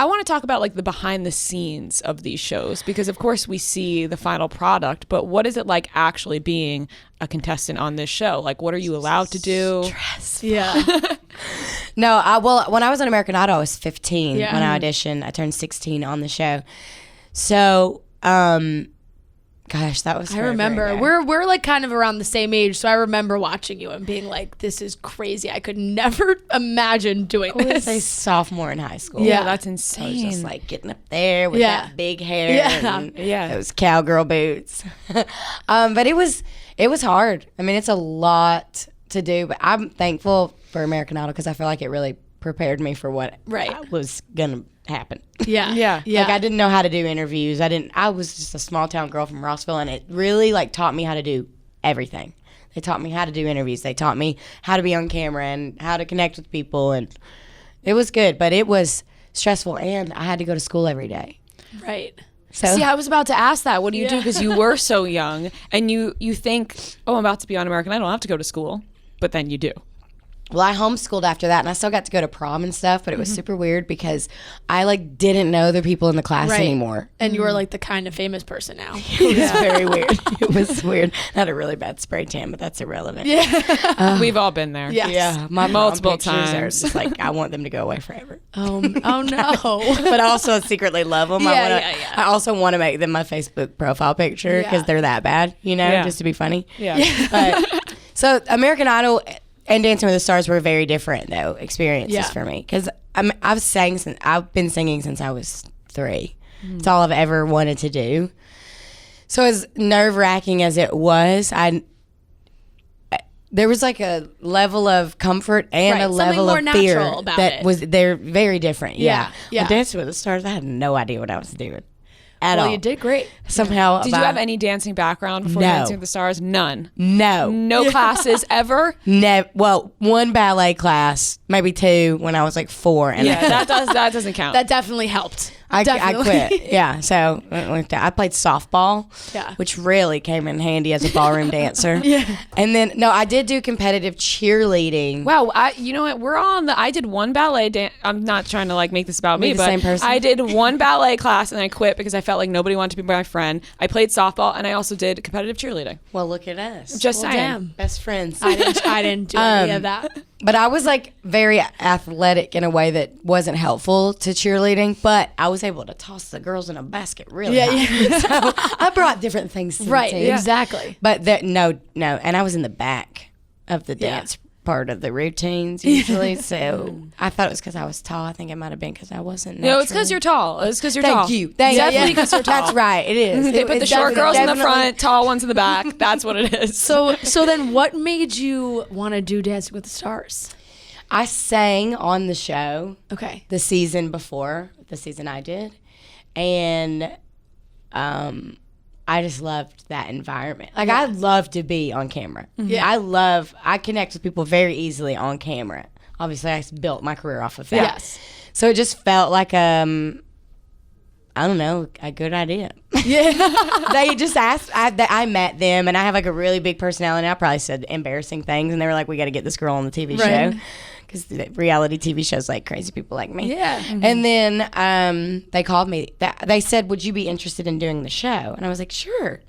I want to talk about like the behind the scenes of these shows, because of course we see the final product, but what is it like actually being a contestant on this show? Like, what are you allowed to do? Stressful. Yeah. No, when I was on American Idol, I was 15 when I auditioned. I turned 16 on the show. So, gosh, that was. I remember we're like kind of around the same age, so I remember watching you and being like, "This is crazy. I could never imagine doing I was this." a sophomore in high school. Yeah, that's I insane. was just like getting up there with that big hair and those cowgirl boots. But it was hard. I mean, it's a lot to do, but I'm thankful for American Idol because I feel like it really prepared me for what was gonna happen. Yeah. Like, I didn't know how to do interviews. I was just a small town girl from Rossville, and it really like taught me how to do everything. They taught me how to do interviews. They taught me how to be on camera and how to connect with people, and it was good, but it was stressful, and I had to go to school every day. Right. So See, I was about to ask that. What do you do? Because you were so young, and you think, oh, I'm about to be on American Idol. I don't have to go to school, but then you do. Well, I homeschooled after that, and I still got to go to prom and stuff, but it was super weird because I like didn't know the people in the class anymore. And you were like the kind of famous person now. It was very weird. It was weird. I had a really bad spray tan, but that's irrelevant. Yeah. We've all been there. Yes. Yeah, my Multiple prom pictures are times. just like, I want them to go away forever. Oh no. But I also secretly love them. Yeah. I also want to make them my Facebook profile picture because they're that bad, Yeah. just to be funny. Yeah. But, so American Idol and Dancing with the Stars were very different, though, experiences for me. Because I've been singing since I was 3. It's all I've ever wanted to do. So as nerve-wracking as it was, there was like a level of comfort and a level more of fear natural about that it. they're very different. Yeah. With Dancing with the Stars, I had no idea what I was doing at all. Well, you did great. Somehow. Did you have any dancing background before No. Dancing with the Stars? None. No. Classes ever? Well, one ballet class, maybe 2 when I was like 4. And Yeah, that doesn't count. That definitely helped. I Definitely. quit. Yeah, so I played softball, which really came in handy as a ballroom dancer. And then I did do competitive cheerleading. Wow, you know what? I did one ballet dance. I'm not trying to like make this about me, the but same person. I did one ballet class and I quit because I felt like nobody wanted to be my friend. I played softball and I also did competitive cheerleading. Well, look at us. Just saying. Damn. Best friends. I didn't do any of that. But I was like very athletic in a way that wasn't helpful to cheerleading, but I was able to toss the girls in a basket really high. So I brought different things to the team. Exactly. But no, and I was in the back of the dance part of the routines usually, so I thought it was because I was tall. I think it might have been because I wasn't No, it's naturally- because you're tall. It's because you're tall. Thank you. Definitely because you're tall. That's right, it is. They put the short girls in the front, tall ones in the back. That's what it is. So then what made you want to do Dancing with the Stars? I sang on the show Okay. the season before, the season I did, and I just loved that environment. Like, I love to be on camera. Yeah. I connect with people very easily on camera. Obviously, I built my career off of that. Yes. So it just felt like, I don't know, a good idea. Yeah. They just asked, I met them, and I have like a really big personality. I probably said embarrassing things, and they were like, we got to get this girl on the TV Right. show. Because reality TV shows like crazy people like me. Yeah. And then they called me. They said, would you be interested in doing the show? And I was like, sure.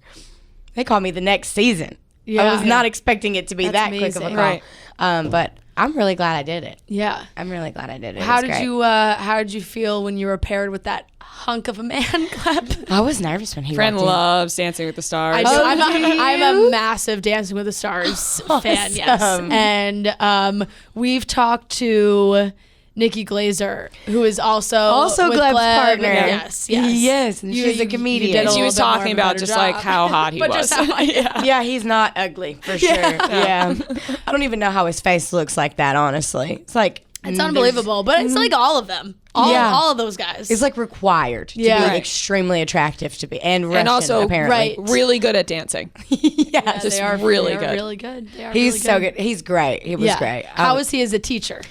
They called me the next season. Yeah. I was not expecting it to be That's that quick of a amazing. call. Right. But I'm really glad I did it. Yeah. I'm really glad I did it. How It was did great. how did you feel when you were paired with that hunk of a man clap? I was nervous when he Friend walked in. loves Dancing with the Stars. I do. Oh, I'm you? a massive Dancing with the Stars fan, yes. Awesome. And we've talked to Nikki Glazer, who is also with Gleb's Gleb. partner. Yes. Yes, and she's a comedian. did a she little was bit more talking of a about better just job. like how hot he But was. just how hot- Yeah, he's not ugly for sure. Yeah. I don't even know how his face looks like that, honestly. It's like It's unbelievable, but it's like all of them. All of those guys. It's like required to Yeah. be Right. extremely attractive to be, and Russian, And also apparently. really good at dancing. Yes. just they are really they are good. really good. They are He's really so good. He's great. He was Yeah. great. How is he as a teacher?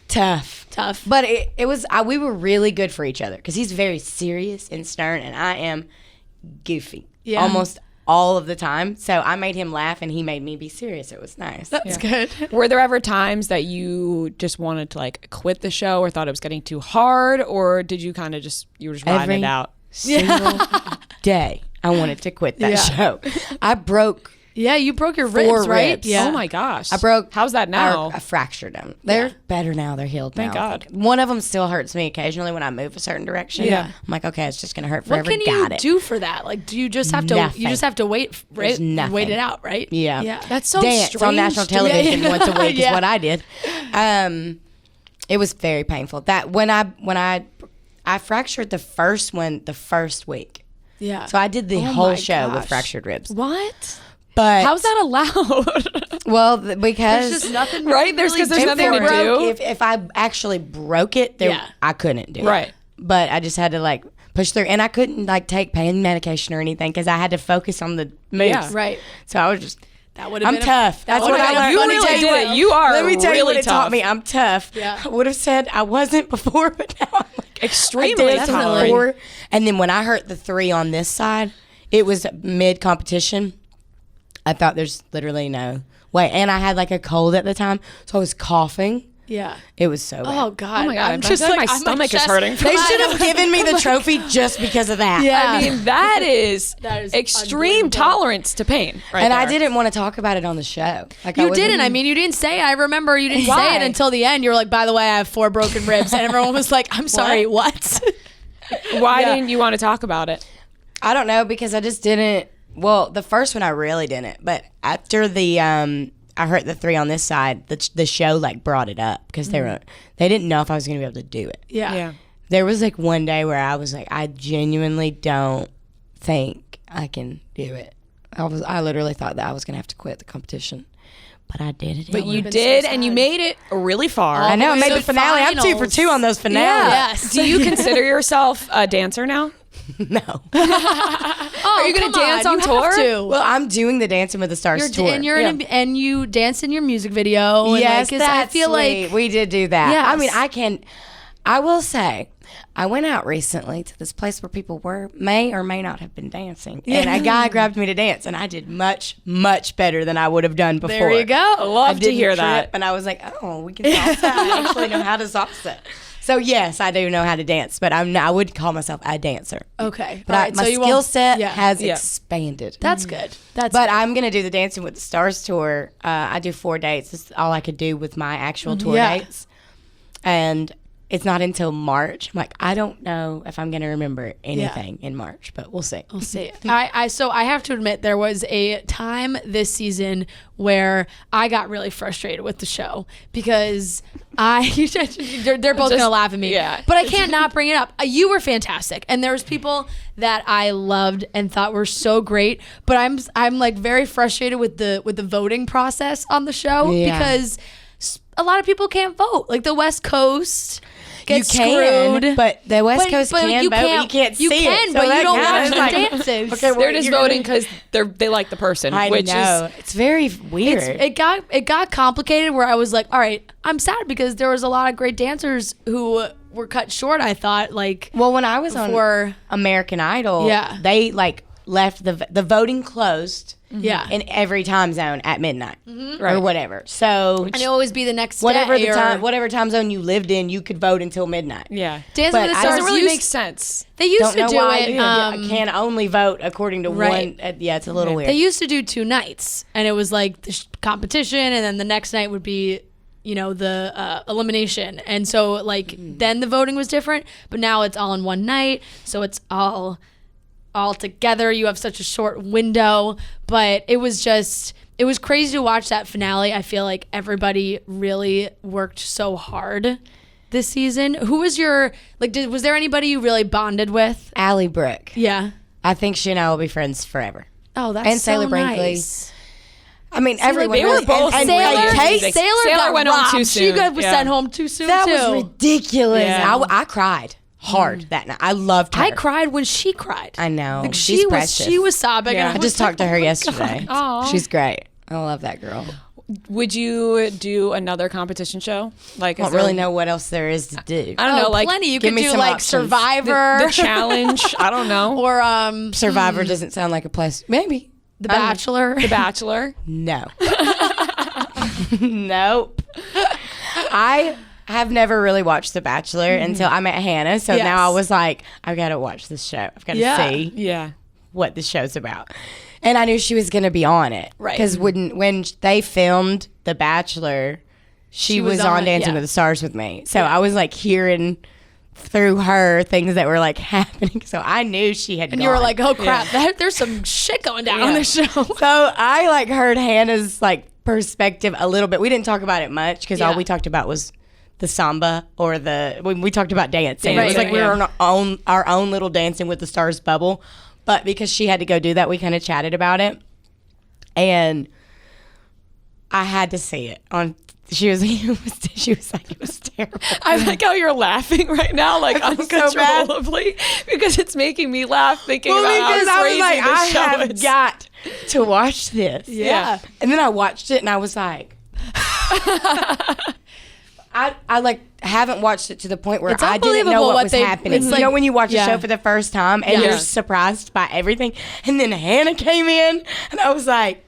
tough. Tough. But it was, we were really good for each other because he's very serious and stern, and I am goofy. Yeah. Almost all of the time. So I made him laugh and he made me be serious. It was nice. That's good. Were there ever times that you just wanted to like quit the show or thought it was getting too hard, or did you kind of you were just riding it out? Single day I wanted to quit that show. I broke Yeah, you broke your ribs, right? ribs. Yeah. Oh my gosh. I broke. How's that now? I fractured them. They're better now. They're healed Thank now. God. One of them still hurts me occasionally when I move a certain direction. Yeah. I'm like, okay, it's just gonna hurt What forever. can you Got it. do for that? Like, do you just have to? Nothing. You just have to wait, right? There's nothing. Wait it out, right? Yeah. Yeah. That's so Dance strange. on national to- television once a week is Yeah. what I did. It was very painful. That when I fractured the first week. Yeah. So I did the Oh whole my show with gosh. fractured ribs. What? But How's that allowed? well, because There's just nothing. Right? There's really because there's if nothing it to broke- do. If I actually broke it, Yeah. I couldn't do it. Right. But I just had to like push through, and I couldn't like take pain medication or anything because I had to focus on the moves. Yeah. Right. So I was just. That would have I'm been tough. That's would've what I been a learned. You Let me really tell you did what- it. You are Let me tell you what really it taught tough. me. I'm tough. Yeah. I would have said I wasn't before, but now I'm like Extremely I did tolerant. before. And then when I hurt the 3 on this side, it was mid competition. I thought there's literally no way, and I had like a cold at the time, so I was coughing. Yeah. It was so bad. Oh God. Oh my God. I'm I just feel like like my stomach is hurting. They should have given me the trophy just because of that. Yeah. I mean, that is extreme unbelievable. tolerance to pain. Right And I there. didn't want to talk about it on the show. Like You didn't. I mean, you didn't say. I remember you didn't Why? say it until the end. You were like, "By the way, I have 4 broken ribs," and everyone was like, "I'm sorry, what?" Why Yeah. didn't you want to talk about it? I don't know because I just didn't. Well, the first one I really didn't, but after the I hurt the 3 on this side, the show like brought it up because they didn't know if I was gonna be able to do it. Yeah. There was like one day where I was like, I genuinely don't think I can do it. I literally thought that I was gonna have to quit the competition, but I did it. But you would've been did, so and you sad. made it really far. I know I the made way the to finale. I'm 2 for finals. 2 on those finales. Yes. Do you consider yourself a dancer now? No. Oh, Are you gonna come dance on you tour? have to. Well, I'm doing the Dancing with the Stars tour. And you're and you dance in your music video. And Yes, like, I feel sweet. like We did do that. Yes. I mean, I will say, I went out recently to this place where people may or may not have been dancing. And a guy grabbed me to dance, and I did much, much better than I would have done before. there you go. I love to didn't hear trip, that. And I was like, oh, we can salsa. I actually know how to salsa. So, yes, I do know how to dance, but I would call myself a dancer. Okay, But all right, my so you skill won't- set yeah. has Yeah. expanded. That's good. That's But I'm going to do the Dancing with the Stars tour. I do 4 dates. This is all I could do with my actual tour Yeah. dates. And it's not until March. I'm like, I don't know if I'm going to remember anything in March, but we'll see. We'll see. So I have to admit there was a time this season where I got really frustrated with the show because they're both gonna laugh at me. yeah. But I can't not bring it up. You were fantastic, and there was people that I loved and thought were so great. But I'm like very frustrated with the voting process on the show Yeah. because a lot of people can't vote. Like the West Coast gets you can, screwed. but the West Coast can vote, but you can't see You it. can, So but you that don't kinda watch is the like- dances. Okay, well, They're just you're gonna- voting because they like the person, I which know. is It's very weird. It got complicated where I was like, all right, I'm sad because there was a lot of great dancers who were cut short. I thought like, well, when I was before- on American Idol, Yeah. they like left the voting closed yeah, in every time zone at midnight Right. or whatever. So and it'll always be the next whatever day the or- time, whatever time zone you lived in, you could vote until midnight. yeah. Dancing but with the I Stars Doesn't really used- make sense. They used Don't to know do why it. you can only vote according to Right. one. Yeah, it's a little weird. They used to do 2 nights, and it was like the competition, and then the next night would be, the elimination. And so like then the voting was different, but now it's all in one night, so it's all together. You have such a short window, but it was crazy to watch that finale. I feel like everybody really worked so hard this season. Who was your was there anybody you really bonded with? Allie Brooke. Yeah. I think she and I will be friends forever. Oh, that's And so Sailor Brinkley. nice. I mean, everyone. they were really, both and, really like, good Kate, music. Sailor Sailor went home robbed. too She soon. was Yeah. sent home too soon that too. was ridiculous. Yeah. I cried hard that night. I loved her. I cried when she cried. I know. Like She's precious. she was sobbing. Yeah. And I just talked to her yesterday. Aw. She's great. I love that girl. Would you do another competition show? Like, I don't really know what else there is to do. I don't know, like plenty. You give could me do some like options. Survivor the challenge. I don't know. or Survivor doesn't sound like a place. Maybe. The Bachelor. The Bachelor. No. Nope. I have never really watched The Bachelor until I met Hannah. So Yes. now I was like, I've got to watch this show. I've got to see Yeah. what the show's about. And I knew she was going to be on it. Right. Because when they filmed The Bachelor, she was on Dancing with the Stars with me. So I was like hearing through her things that were like happening. So I knew she had And gone. you were like, oh crap, there's some shit going down on this show. So I like heard Hannah's like perspective a little bit. We didn't talk about it much because all we talked about was the samba or when we talked about dancing. It was like we were on our own little Dancing with the Stars bubble. But because she had to go do that, we kind of chatted about it. And I had to see it on. She was like, it was terrible. I like how you're laughing right now, like I feel so bad. uncontrollably, because it's making me laugh thinking Well, about because how I was crazy like, this I show have is. got to watch this. Yeah. And then I watched it and I was like, I like haven't watched it to the point where It's I didn't know unbelievable what what was they- happening. it's You like- know when you watch a yeah. show for the first time and Yeah. you're surprised by everything, and then Hannah came in and I was like,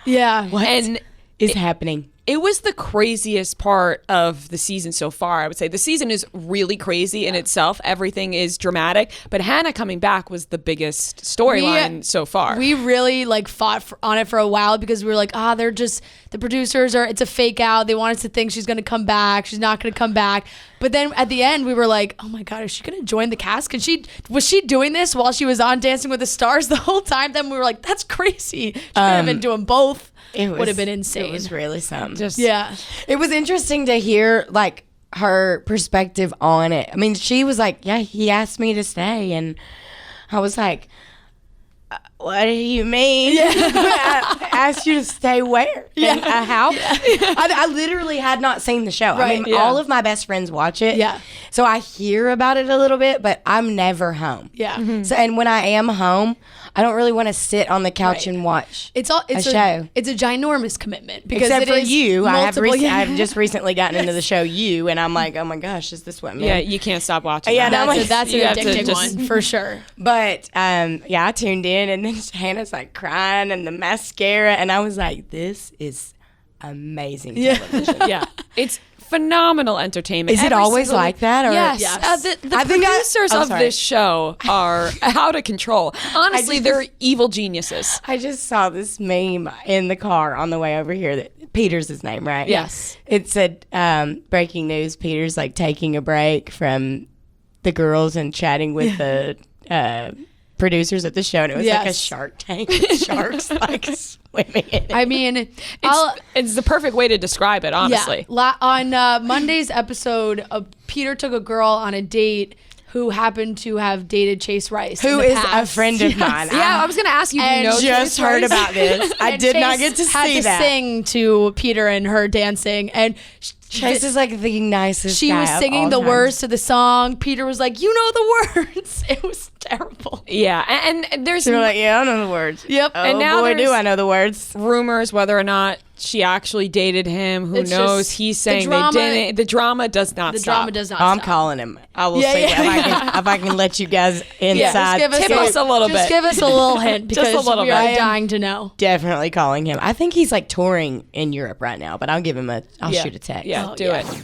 Yeah. what And is happening? it was the craziest part of the season so far. I would say the season is really crazy in itself. Everything is dramatic, but Hannah coming back was the biggest storyline so far. We really like fought on it for a while because we were like, they're just, the producers it's a fake out. They want us to think she's going to come back. She's not going to come back. But then at the end we were like, oh my God, is she going to join the cast? Was she doing this while she was on Dancing with the Stars the whole time? Then we were like, that's crazy. She could have been doing both. Would have been insane. It was really something. Yeah. It was interesting to hear like her perspective on it. I mean, she was like, yeah, he asked me to stay. And I was like, what do you mean? I asked you to stay where? Yeah. In a house? I literally had not seen the show. I mean, all of my best friends watch it. Yeah. So I hear about it a little bit, but I'm never home. Yeah. So, and when I am home, I don't really want to sit on the couch and watch It's a show. It's a ginormous commitment because Except it for is you, multiple- I've just recently gotten into the show You, and I'm like, oh my gosh, is this what men? yeah, you can't stop watching. Yeah, that. no, That's an You have to addicting just- one for sure. But yeah, I tuned in, and then Hannah's like crying, and the mascara, and I was like, this is amazing television. Yeah, it's phenomenal entertainment. Is it Every always single- like that? Or? Yes. Yes. The I think producers I'm of sorry. this show are out of control. Honestly, they're evil geniuses. I just saw this meme in the car on the way over here. That Peter's his name, right? Yes. It said, breaking news, Peter's like taking a break from the girls and chatting with the producers at the show. And it was like a Yes. Shark Tank. Sharks like swimming in it. I mean, It's the perfect way to describe it, honestly. Yeah. On Monday's episode, Peter took a girl on a date who happened to have dated Chase Rice. Who in the is a past. friend of mine. Yeah, I was going to ask you, do you And know just Chase heard Rice? about this. I And did not Chase get to had see to that. sing to Peter and her dancing, and Chase is like the nicest she guy was of singing all the time. words to the song. Peter was like, "You know the words." It was terrible. Yeah, and there's They were like, yeah, I know the words. Yep. Oh, And now boy, there's- do I know the words. rumors whether or not she actually dated him. Who It's knows? just He's the saying drama- they didn't. The drama does not The stop. drama does not. I'm stop. calling him. I will Yeah, see yeah, if I can let you guys Just inside. give us Tip us a little just bit. give us a little hint because Just a little we are bit. dying to know. Definitely calling him. I think he's like touring in Europe right now, but I'll give him I'll shoot a text. Yeah, Oh, do yeah. it.